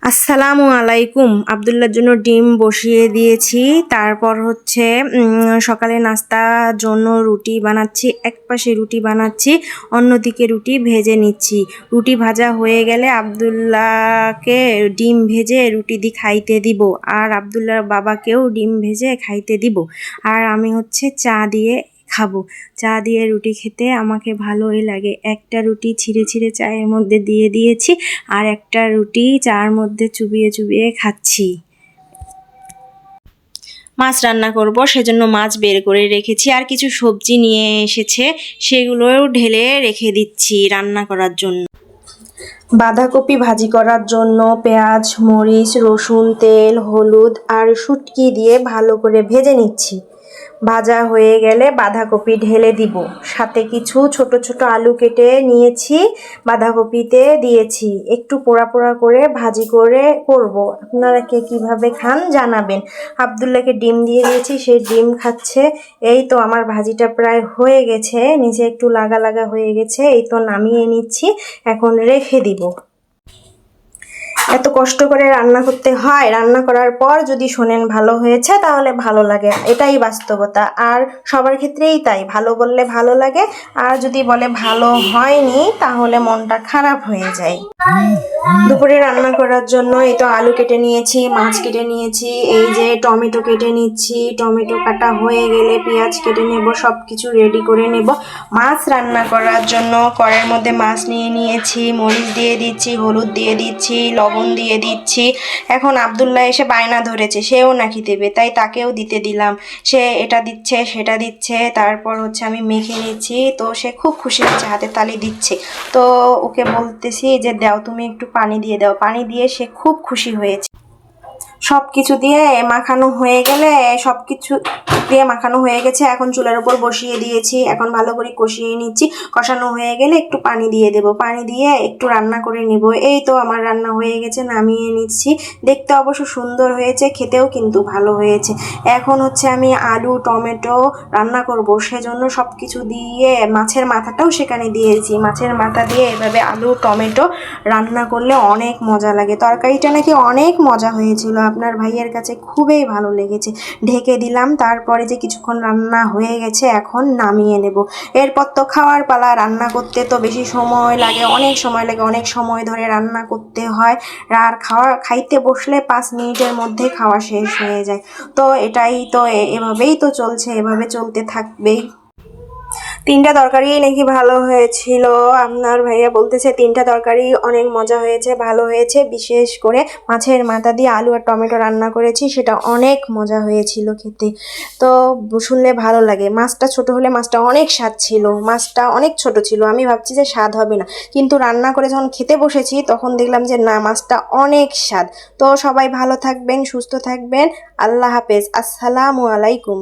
আসসালামু আলাইকুম। আব্দুল্লাহর জন্য ডিম বসিয়ে দিয়েছি। তারপর হচ্ছে সকালে নাস্তার জন্য রুটি বানাচ্ছি। এক পাশে রুটি বানাচ্ছি, অন্যদিকে রুটি ভেজে নিচ্ছি। রুটি ভাজা হয়ে গেলে আব্দুল্লাহকে ডিম ভেজে রুটি দিয়ে খাইতে দিব, আর আব্দুল্লাহর বাবাকেও ডিম ভেজে খাইতে দিব। আর আমি হচ্ছে চা দিয়ে খাবো। চা দিয়ে রুটি খেতে আমাকে ভালোই লাগে। একটা রুটি ছিঁড়ে ছিঁড়ে চায়ের মধ্যে দিয়ে দিয়েছি, আর একটা রুটি চার মধ্যে চুবিয়ে চুবিয়ে খাচ্ছি। মাছ রান্না করব, সেজন্য মাছ বের করে রেখেছি। আর কিছু সবজি নিয়ে এসেছে, সেগুলোও ঢেলে রেখে দিচ্ছি রান্না করার জন্য। বাঁধাকপি ভাজি করার জন্য পেঁয়াজ, মরিচ, রসুন, তেল, হলুদ আর শুটকি দিয়ে ভালো করে ভেজে নিচ্ছি। ভাজা হয়ে গেলে বাঁধাকপি ঢেলে দিব। সাথে কিছু ছোট ছোট আলু কেটে নিয়েছি, বাঁধাকপিতে দিয়েছি। একটু পোড়া পোড়া করে ভাজি করে করব। আপনারা কে কীভাবে খান জানাবেন। আব্দুল্লাহকে ডিম দিয়ে দিয়েছি, সে ডিম খাচ্ছে। এই তো আমার ভাজিটা প্রায় হয়ে গেছে, নিচে একটু লাগা লাগা হয়ে গেছে। এই তো নামিয়ে নিচ্ছি, এখন রেখে দিব। এত কষ্ট করে রান্না করতে হয়, রান্না করার পর যদি শোনেন ভালো হয়েছে তাহলে ভালো লাগে, এটাই বাস্তবতা। আর সবার ক্ষেত্রেই তাই, ভালো বললে ভালো লাগে, আর যদি বলে ভালো হয়নি তাহলে মনটা খারাপ হয়ে যায়। দুপুরে রান্না করার জন্য এই তো আলু কেটে নিয়েছি, মাছ কেটে নিয়েছি, এই যে টমেটো কেটে নিচ্ছি। টমেটো কাটা হয়ে গেলে পেঁয়াজ কেটে নেব, সব কিছু রেডি করে নেব। মাছ রান্না করার জন্য কড়াইয়ের মধ্যে মাছ নিয়ে নিয়েছি, মরিচ দিয়ে দিচ্ছি, হলুদ দিয়ে দিচ্ছি, লবণ দিয়ে দিচ্ছি। এখন আব্দুল্লাহ এসে বায়না ধরেছে, সেও নাকি দেবে, তাই তাকেও দিতে দিলাম। সে এটা দিচ্ছে সেটা দিচ্ছে, তারপর হচ্ছে আমি মেখে নিচ্ছি। তো সে খুব খুশি হচ্ছে, হাতে তালি দিচ্ছে। তো ওকে বলতেছি যে দাও, তুমি একটু পানি দিয়ে দাও। পানি দিয়ে সে খুব খুশি হয়েছে। সব কিছু দিয়ে মাখানো হয়ে গেলে, সব কিছু দিয়ে মাখানো হয়ে গেছে, এখন চুলার উপর বসিয়ে দিয়েছি। এখন ভালো করে কষিয়ে নিচ্ছি। কষানো হয়ে গেলে একটু পানি দিয়ে দেব, পানি দিয়ে একটু রান্না করে নিব। এই তো আমার রান্না হয়ে গেছে, নামিয়ে নিচ্ছি। দেখতে অবশ্য সুন্দর হয়েছে, খেতেও কিন্তু ভালো হয়েছে। এখন হচ্ছে আমি আলু টমেটো রান্না করব, সেজন্য সব কিছু দিয়ে মাছের মাথাটাও সেখানে দিয়েছি। মাছের মাথা দিয়ে এভাবে আলু টমেটো রান্না করলে অনেক মজা লাগে। তরকারিটা নাকি অনেক মজা হয়েছিল, আপনার ভাইয়ের কাছে খুবই ভালো লেগেছে। ঢেকে দিলাম, তারপরে যে কিছুক্ষণ রান্না হয়ে গেছে, এখন নামিয়ে নেব। এরপর তো খাওয়ার পালা। রান্না করতে তো বেশি সময় লাগে, অনেক সময় লাগে, অনেক সময় ধরে রান্না করতে হয়। আর খাইতে বসলে 5 মিনিটের মধ্যে খাওয়া শেষ হয়ে যায়। তো এটাই তো, এভাবেই তো চলছে, এভাবে চলতে থাকবেই। 3টা তরকারি নাকি ভালো হয়েছিল। আপনার ভাইয়া বলতেছে 3টা তরকারি অনেক মজা হয়েছে, ভালো হয়েছে। বিশেষ করে মাছের মাথা দিয়ে আলু আর টমেটো রান্না করেছি, সেটা অনেক মজা হয়েছিল খেতে। তো শুনলে ভালো লাগে। মাছটা ছোট হলে মাছটা অনেক স্বাদ ছিল, মাছটা অনেক ছোট ছিল। আমি ভাবছি যে স্বাদ হবে না, কিন্তু রান্না করে যখন খেতে বসেছি তখন দেখলাম যে না, মাছটা অনেক স্বাদ। তো সবাই ভালো থাকবেন, সুস্থ থাকবেন। আল্লাহ হাফেজ। আসসালামু আলাইকুম।